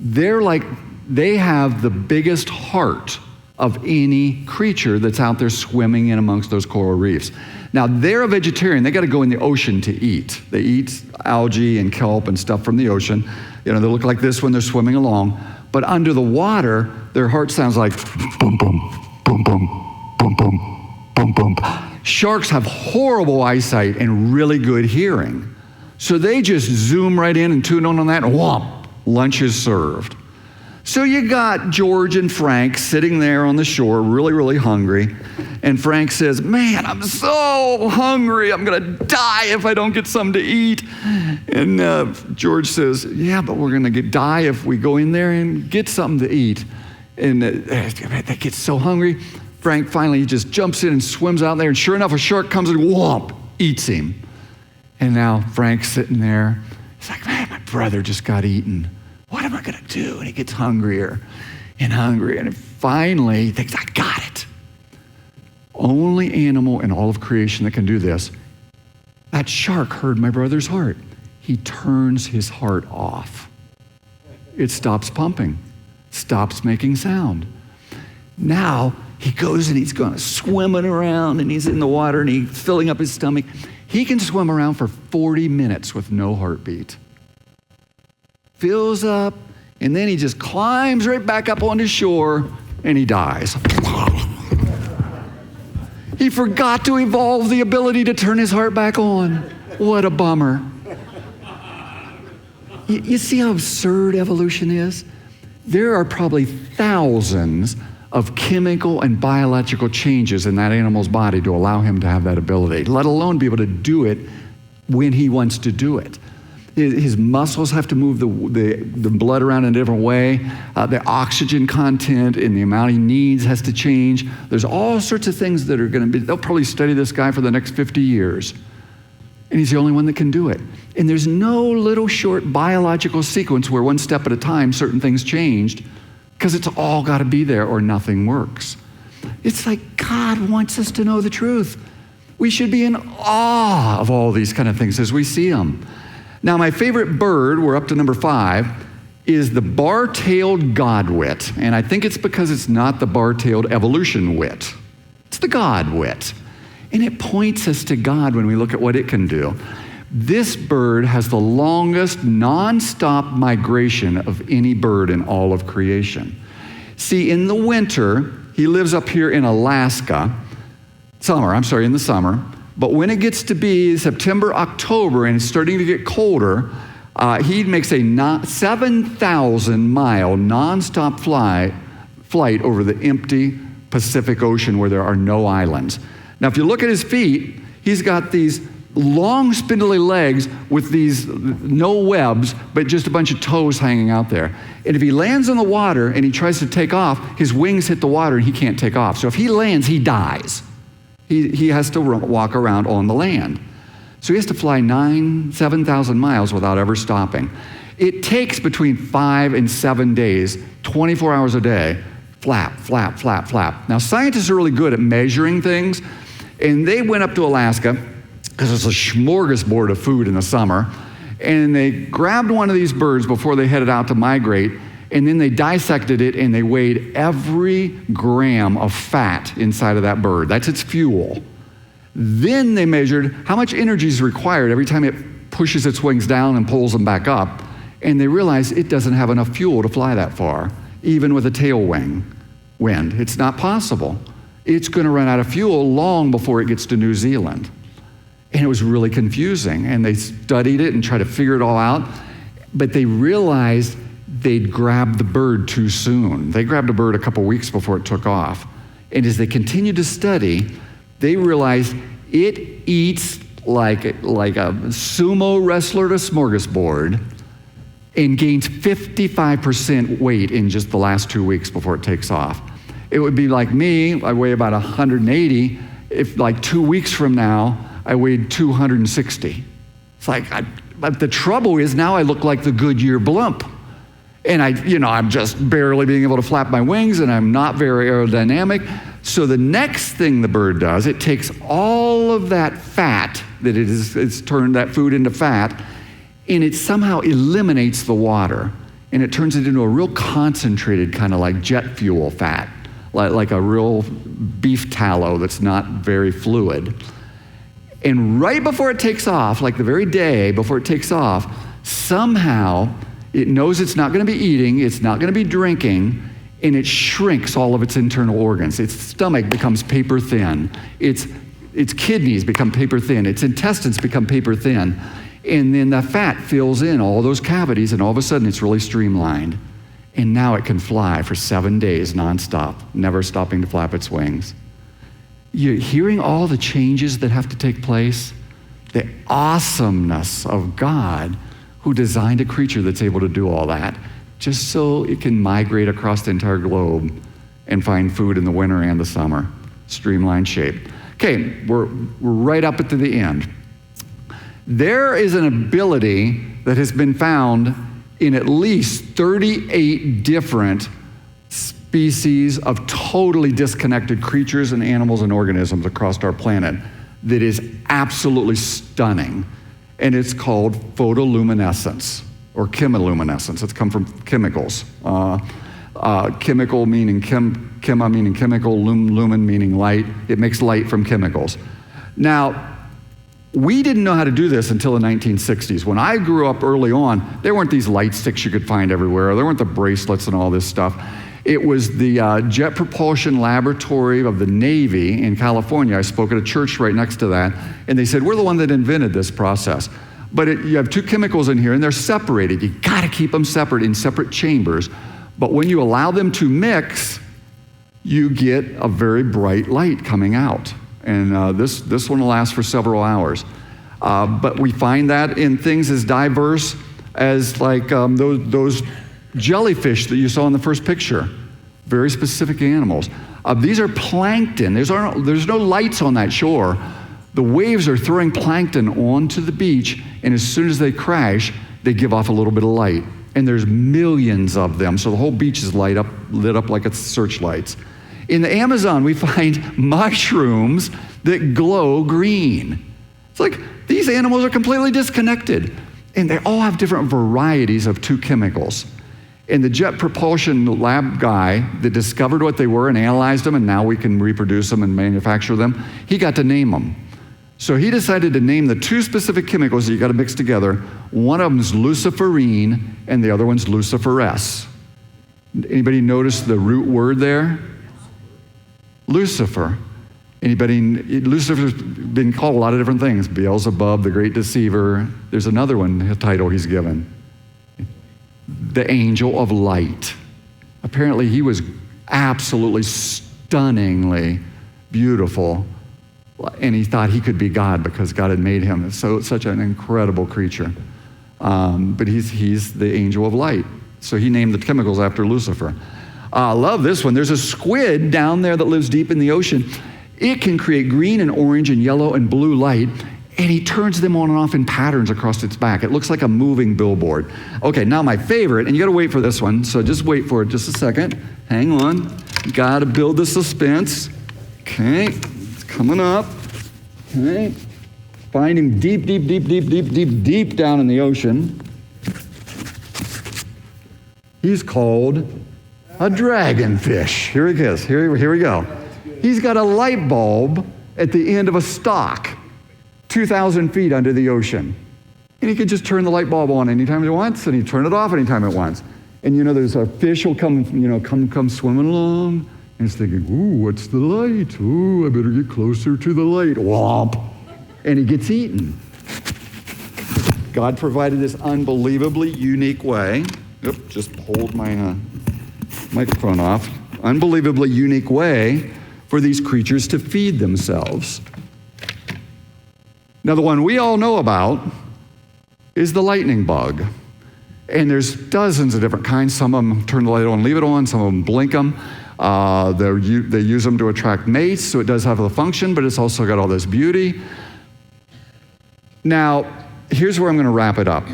they have the biggest heart of any creature that's out there swimming in amongst those coral reefs. Now, they're a vegetarian. They got to go in the ocean to eat. They eat algae and kelp and stuff from the ocean. You know, they look like this when they're swimming along. But under the water, their heart sounds like boom, boom, boom, boom, boom, boom. Boom, boom. Sharks have horrible eyesight and really good hearing. So they just zoom right in and tune on that, and whomp, lunch is served. So you got George and Frank sitting there on the shore, really, really hungry. And Frank says, man, I'm so hungry. I'm going to die if I don't get something to eat. And George says, yeah, but we're going to die if we go in there and get something to eat. And they get so hungry. Frank finally just jumps in and swims out there, and sure enough, a shark comes and whomp, eats him. And now Frank's sitting there. He's like, man, my brother just got eaten. What am I going to do? And he gets hungrier and hungrier. And finally, he thinks, I got it. Only animal in all of creation that can do this. That shark heard my brother's heart. He turns his heart off. It stops pumping, stops making sound. Now, he goes and he's going swimming around, and he's in the water, and he's filling up his stomach. He can swim around for 40 minutes with no heartbeat. Fills up, and then he just climbs right back up onto shore, and he dies. He forgot to evolve the ability to turn his heart back on. What a bummer. You see how absurd evolution is? There are probably thousands of chemical and biological changes in that animal's body to allow him to have that ability, let alone be able to do it when he wants to do it. His muscles have to move the blood around in a different way. The oxygen content and the amount he needs has to change. There's all sorts of things that are going to be, they'll probably study this guy for the next 50 years. And he's the only one that can do it. And there's no little short biological sequence where one step at a time certain things changed, because it's all got to be there or nothing works. It's like God wants us to know the truth. We should be in awe of all these kind of things as we see them. Now, my favorite bird, we're up to number 5, is the bar-tailed Godwit. And I think it's because it's not the bar-tailed evolution wit. It's the Godwit. And it points us to God when we look at what it can do. This bird has the longest nonstop migration of any bird in all of creation. See, in the winter, he lives up here in Alaska. In the summer. But when it gets to be September, October, and it's starting to get colder, he makes a 7,000-mile nonstop flight over the empty Pacific Ocean where there are no islands. Now, if you look at his feet, he's got these long spindly legs with these no webs, but just a bunch of toes hanging out there. And if he lands in the water and he tries to take off, his wings hit the water and he can't take off. So if he lands, he dies. He has to walk around on the land. So he has to fly 7,000 miles without ever stopping. It takes between 5 and 7 days, 24 hours a day, flap, flap, flap, flap. Now, scientists are really good at measuring things, and they went up to Alaska because it's a smorgasbord of food in the summer, and they grabbed one of these birds before they headed out to migrate, and then they dissected it, and they weighed every gram of fat inside of that bird. That's its fuel. Then they measured how much energy is required every time it pushes its wings down and pulls them back up, and they realized it doesn't have enough fuel to fly that far, even with a tailwind. It's not possible. It's going to run out of fuel long before it gets to New Zealand. And it was really confusing. And they studied it and tried to figure it all out. But they realized they'd grabbed the bird too soon. They grabbed a bird a couple weeks before it took off. And as they continued to study, they realized it eats like a sumo wrestler at a smorgasbord and gains 55% weight in just the last 2 weeks before it takes off. It would be like me, I weigh about 180. If like 2 weeks from now, I weighed 260. It's like, but the trouble is now I look like the Goodyear blimp. And I'm just barely being able to flap my wings, and I'm not very aerodynamic. So the next thing the bird does, it takes all of that fat that it's turned that food into fat, and it somehow eliminates the water, and it turns it into a real concentrated kind of like jet fuel fat, like a real beef tallow that's not very fluid. And right before it takes off, like the very day before it takes off, somehow it knows it's not going to be eating, it's not going to be drinking, and it shrinks all of its internal organs. Its stomach becomes paper thin. Its kidneys become paper thin. Its intestines become paper thin. And then the fat fills in all those cavities, and all of a sudden it's really streamlined. And now it can fly for 7 days nonstop, never stopping to flap its wings. You're hearing all the changes that have to take place, the awesomeness of God who designed a creature that's able to do all that, just so it can migrate across the entire globe and find food in the winter and the summer. Streamlined shape. Okay, we're right up to the end. There is an ability that has been found in at least 38 different species of totally disconnected creatures and animals and organisms across our planet that is absolutely stunning. And it's called photoluminescence or chemiluminescence. It's come from chemicals. Chemical meaning chema meaning chemical, lumen meaning light. It makes light from chemicals. Now, we didn't know how to do this until the 1960s. When I grew up early on, there weren't these light sticks you could find everywhere. There weren't the bracelets and all this stuff. It was the Jet Propulsion Laboratory of the Navy in California. I spoke at a church right next to that, and they said, we're the one that invented this process. But you have two chemicals in here, and they're separated. You gotta keep them separate in separate chambers. But when you allow them to mix, you get a very bright light coming out. And this one will last for several hours. But we find that in things as diverse as like those jellyfish that you saw in the first picture. Very specific animals. These are plankton. There's no lights on that shore. The waves are throwing plankton onto the beach, and as soon as they crash, they give off a little bit of light. And there's millions of them, so the whole beach is lit up like it's searchlights. In the Amazon, we find mushrooms that glow green. It's like these animals are completely disconnected, and they all have different varieties of two chemicals. And the Jet Propulsion Lab guy that discovered what they were and analyzed them, and now we can reproduce them and manufacture them, he got to name them. So he decided to name the two specific chemicals that you got to mix together. One of them is luciferine, and the other one's luciferase. Anybody notice the root word there? Lucifer. Lucifer's been called a lot of different things. Beelzebub, the great deceiver. There's another one, a title he's given. The angel of light. Apparently he was absolutely stunningly beautiful, and he thought he could be God because God had made him such an incredible creature. But he's the angel of light. So he named the chemicals after Lucifer. I love this one. There's a squid down there that lives deep in the ocean. It can create green and orange and yellow and blue light, and he turns them on and off in patterns across its back. It looks like a moving billboard. Okay, now my favorite, and you gotta wait for this one, so just wait for it just a second. Hang on. Gotta build the suspense. Okay, it's coming up. Okay, finding deep down in the ocean. He's called a dragonfish. Here he is. Here we go. He's got a light bulb at the end of a stalk, 2,000 feet under the ocean. And he can just turn the light bulb on anytime he wants, and he turn it off anytime it wants. And there's a fish will come swimming along, and it's thinking, ooh, what's the light? Ooh, I better get closer to the light. Womp. and he gets eaten. God provided this unbelievably unique way. Oops, just hold my microphone off. Unbelievably unique way for these creatures to feed themselves. Now, the one we all know about is the lightning bug. And there's dozens of different kinds. Some of them turn the light on, leave it on. Some of them blink them. They use them to attract mates, so it does have the function, but it's also got all this beauty. Now, here's where I'm going to wrap it up.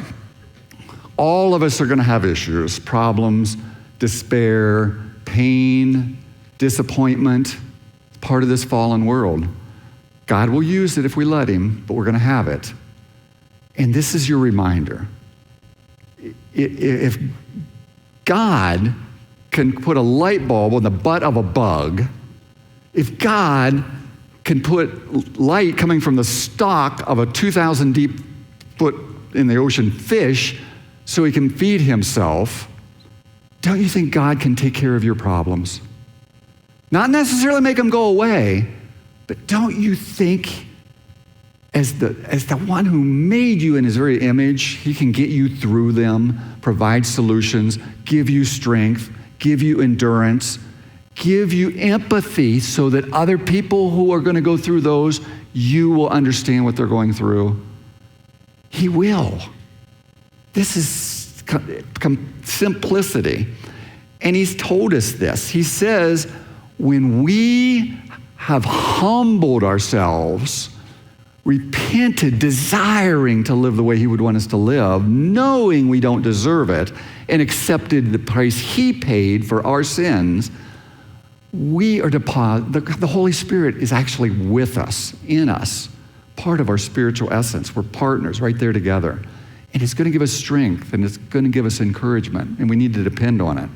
All of us are going to have issues, problems, despair, pain, disappointment. It's part of this fallen world. God will use it if we let him, but we're going to have it. And this is your reminder. If God can put a light bulb on the butt of a bug, if God can put light coming from the stalk of a 2,000 deep foot in the ocean fish so he can feed himself, don't you think God can take care of your problems? Not necessarily make them go away, but don't you think as the one who made you in his very image, he can get you through them, provide solutions, give you strength, give you endurance, give you empathy so that other people who are going to go through those, you will understand what they're going through? He will. This is simplicity. And he's told us this. He says, when we have humbled ourselves, repented, desiring to live the way he would want us to live, knowing we don't deserve it, and accepted the price he paid for our sins, we are the Holy Spirit is actually with us, in us, part of our spiritual essence. We're partners right there together. And it's going to give us strength, and it's going to give us encouragement, and we need to depend on it.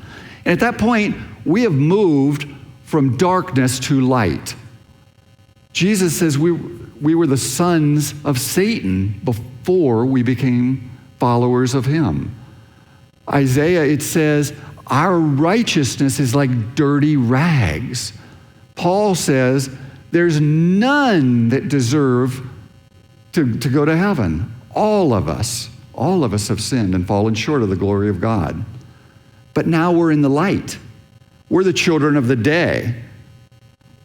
And at that point, we have moved from darkness to light. Jesus says we were the sons of Satan before we became followers of him. Isaiah, it says, our righteousness is like dirty rags. Paul says, there's none that deserve to go to heaven. All of us have sinned and fallen short of the glory of God. But now we're in the light. We're the children of the day.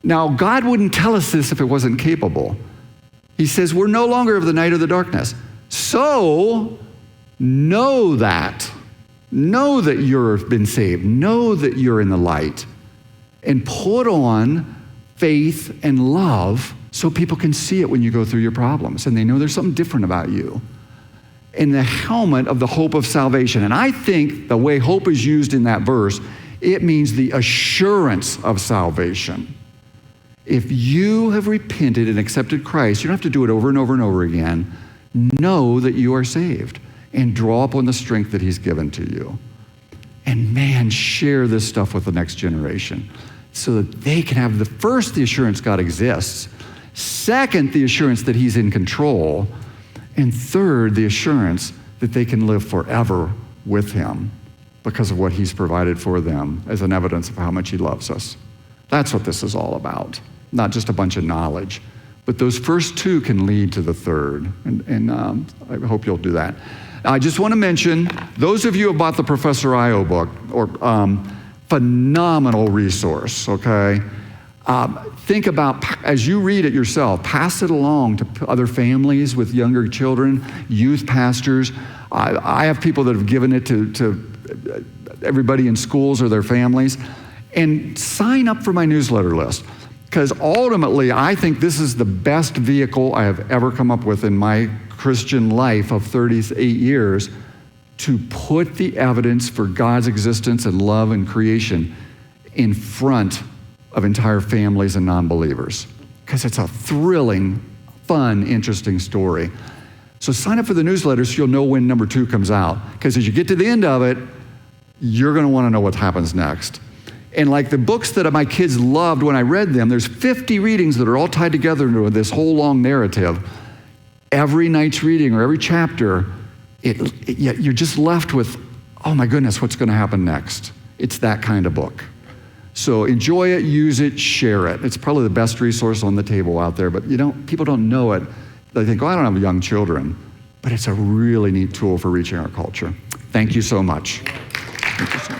Now, God wouldn't tell us this if it wasn't capable. He says, we're no longer of the night or the darkness. So, know that. Know that you've been saved. Know that you're in the light. And put on faith and love so people can see it when you go through your problems and they know there's something different about you. And the helmet of the hope of salvation. And I think the way hope is used in that verse, it means the assurance of salvation. If you have repented and accepted Christ, you don't have to do it over and over and over again. Know that you are saved and draw upon the strength that he's given to you. And man, share this stuff with the next generation so that they can have the assurance God exists. Second, the assurance that he's in control. And third, the assurance that they can live forever with him because of what he's provided for them as an evidence of how much he loves us. That's what this is all about. Not just a bunch of knowledge. But those first two can lead to the third. And I hope you'll do that. I just want to mention, those of you who bought the Professor Io book, or phenomenal resource, okay? Think about, as you read it yourself, pass it along to other families with younger children, youth pastors. I have people that have given it to everybody in schools or their families. And sign up for my newsletter list. Because ultimately, I think this is the best vehicle I have ever come up with in my Christian life of 38 years to put the evidence for God's existence and love and creation in front of entire families and non-believers. Because it's a thrilling, fun, interesting story. So sign up for the newsletter so you'll know when number 2 comes out. Because as you get to the end of it, you're going to want to know what happens next. And like the books that my kids loved when I read them, there's 50 readings that are all tied together into this whole long narrative. Every night's reading or every chapter, you're just left with, oh my goodness, what's going to happen next? It's that kind of book. So enjoy it, use it, share it. It's probably the best resource on the table out there, but people don't know it. they think, oh, I don't have young children. But it's a really neat tool for reaching our culture. Thank you so much. Thank you so much.